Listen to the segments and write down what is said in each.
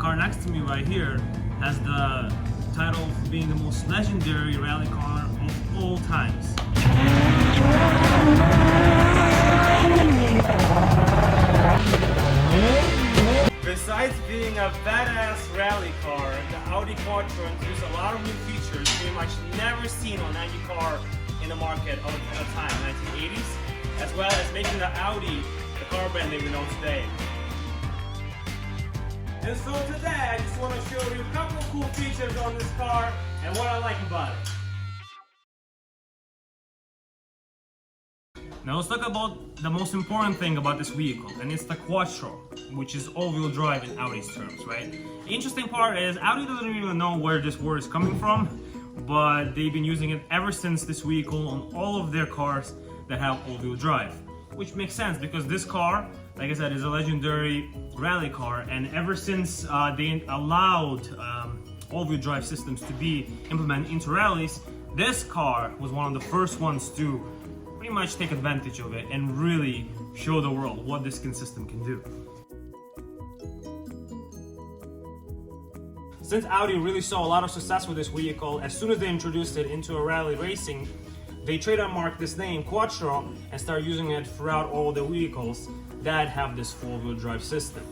car next to me right here has the title of being the most legendary rally car of all times. Besides being a badass rally car, the Audi Quattro introduced a lot of new features pretty much never seen on any car in the market of the time, 1980s, as well as making the Audi the car brand that we know today. And so today I just want to show you a couple of cool features on this car and what I like about it. Now let's talk about the most important thing about this vehicle, and it's the Quattro, which is all-wheel drive in Audi's terms, right? The interesting part is Audi doesn't really know where this word is coming from, but they've been using it ever since this vehicle on all of their cars that have all-wheel drive, which makes sense because this car, like I said, is a legendary rally car, and ever since they allowed all-wheel drive systems to be implemented into rallies, this car was one of the first ones to pretty much take advantage of it and really show the world what this system can do. Since Audi really saw a lot of success with this vehicle, as soon as they introduced it into a rally racing, they trademarked this name Quattro and started using it throughout all the vehicles that have this four-wheel drive system.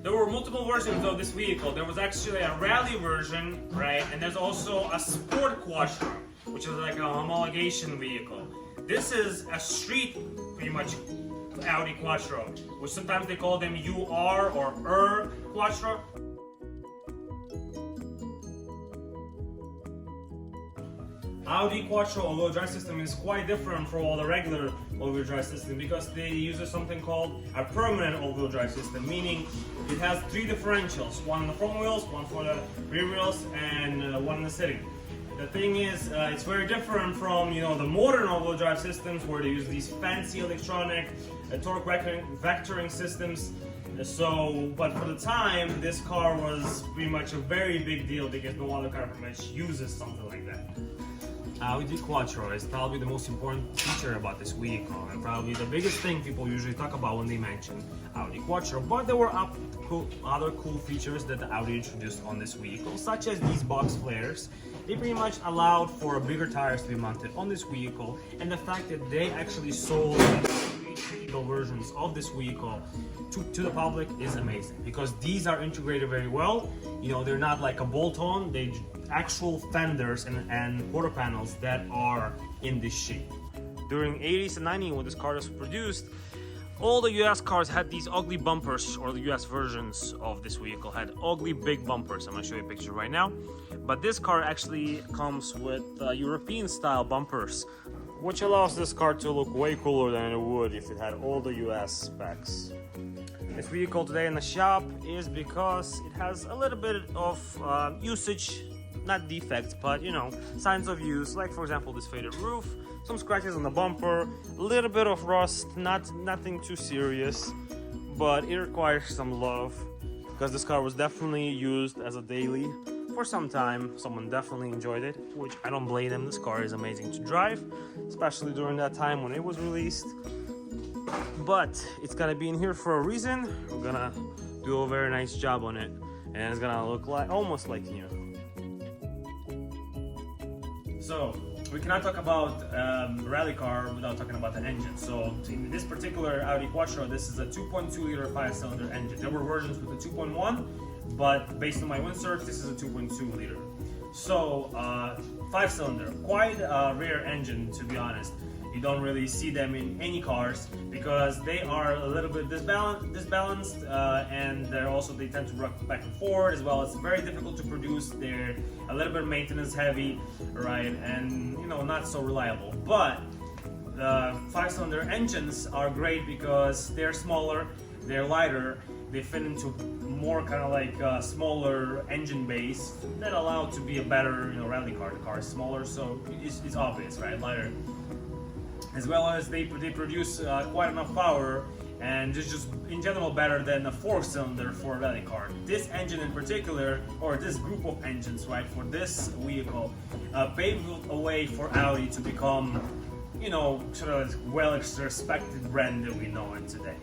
There were multiple versions of this vehicle. There was actually a rally version, right? And there's also a sport Quattro, which is like a homologation vehicle. This is a street, pretty much, Audi Quattro, which sometimes they call them UR or Quattro. Audi Quattro all-wheel drive system is quite different from all the regular all-wheel drive system because they use something called a permanent all-wheel drive system, meaning it has three differentials, one on the front wheels, one for the rear wheels, and one in the city. The thing is, it's very different from the modern all-wheel drive systems where they use these fancy electronic torque vectoring systems. But for the time, this car was pretty much a very big deal because no other car pretty much uses something like that. Audi Quattro is probably the most important feature about this vehicle and probably the biggest thing people usually talk about when they mention Audi Quattro. But there were other cool features that the Audi introduced on this vehicle, such as these box flares. They pretty much allowed for bigger tires to be mounted on this vehicle, and the fact that they actually sold versions of this vehicle to the public is amazing because these are integrated very well. They're not like a bolt-on, they actual fenders and quarter panels that are in this shape. During 80s and 90s when this car was produced, all the US cars had these ugly bumpers, or the US versions of this vehicle had ugly big bumpers. I'm going to show you a picture right now. But this car actually comes with European style bumpers, which allows this car to look way cooler than it would if it had all the US specs. This vehicle today in the shop is because it has a little bit of usage, not defects, but signs of use, like for example this faded roof, some scratches on the bumper, a little bit of rust, nothing too serious, but it requires some love because this car was definitely used as a daily for some time. Someone definitely enjoyed it, which I don't blame them. This car is amazing to drive, especially during that time when it was released. But it's gonna be in here for a reason. We're gonna do a very nice job on it, and it's gonna look like almost like new. So we cannot talk about rally car without talking about the engine. So in this particular Audi Quattro, this is a 2.2 liter 5-cylinder engine. There were versions with a 2.1, but based on my wind search, this is a 2.2 liter. So 5-cylinder, quite a rare engine to be honest. You don't really see them in any cars because they are a little bit disbalanced and they tend to rock back and forth, as well as very difficult to produce. They're a little bit maintenance heavy, right, and not so reliable. But the 5-cylinder engines are great because they're smaller, they're lighter, they fit into more kind of like smaller engine base that allow it to be a better rally car. The car is smaller, so it's obvious, right, lighter. As well as they produce quite enough power, and it's just in general better than a 4-cylinder for a rally car. This engine in particular, or this group of engines, right, for this vehicle, paved a way for Audi to become, sort of well-respected brand that we know it today.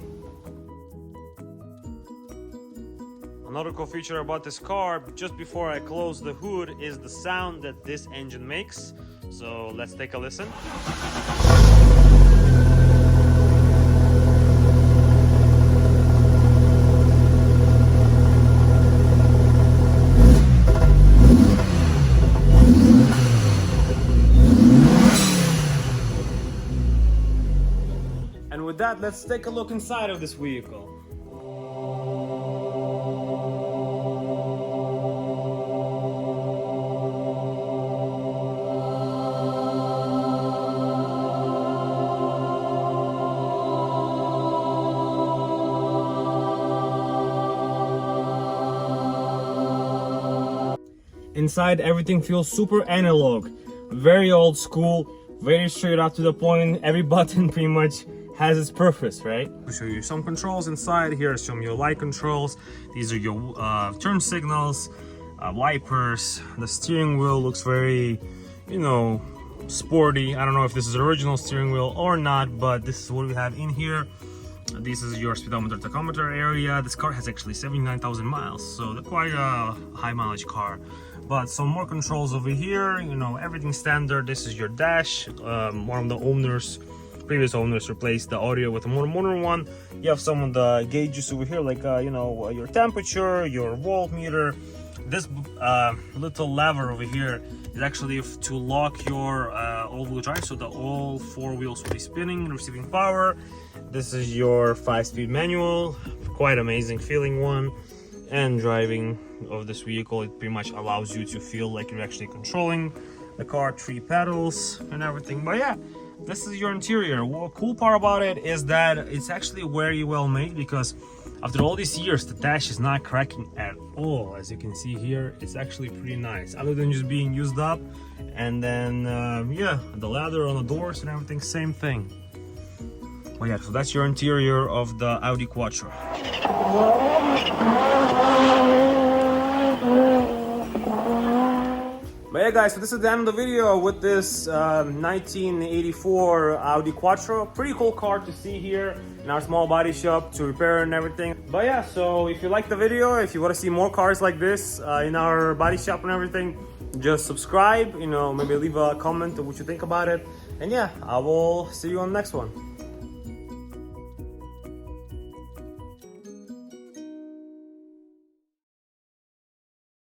Another cool feature about this car, just before I close the hood, is the sound that this engine makes. So let's take a listen. And with that, let's take a look inside of this vehicle. Inside, everything feels super analog, very old school, very straight up to the point. Every button pretty much has its purpose, right? I'll show you some controls inside. Here are some of your light controls. These are your turn signals, wipers. The steering wheel looks very, you know, sporty. I don't know if this is original steering wheel or not, but this is what we have in here. This is your speedometer tachometer area. This car has actually 79,000 miles, so they're quite a high mileage car. But some more controls over here, you know, everything standard. This is your dash. One of the previous owners replaced the audio with a more modern one. You have some of the gauges over here, like you know, your temperature, your voltmeter. This little lever over here is actually to lock your all-wheel drive, so that all four wheels will be spinning, receiving power. This is your 5-speed manual, quite amazing feeling one. And driving of this vehicle, it pretty much allows you to feel like you're actually controlling the car, 3 pedals and everything. But yeah, this is your interior. What cool part about it is that it's actually very well made, because after all these years, the dash is not cracking at all. As you can see here, it's actually pretty nice, other than just being used up. And then yeah, the leather on the doors and everything, same thing. Well, yeah, so that's your interior of the Audi Quattro. But yeah guys, so this is the end of the video with this 1984 Audi Quattro. Pretty cool car to see here in our small body shop to repair and everything. But yeah, so if you like the video, if you want to see more cars like this in our body shop and everything, just subscribe, you know, maybe leave a comment of what you think about it. And yeah, I will see you on the next one.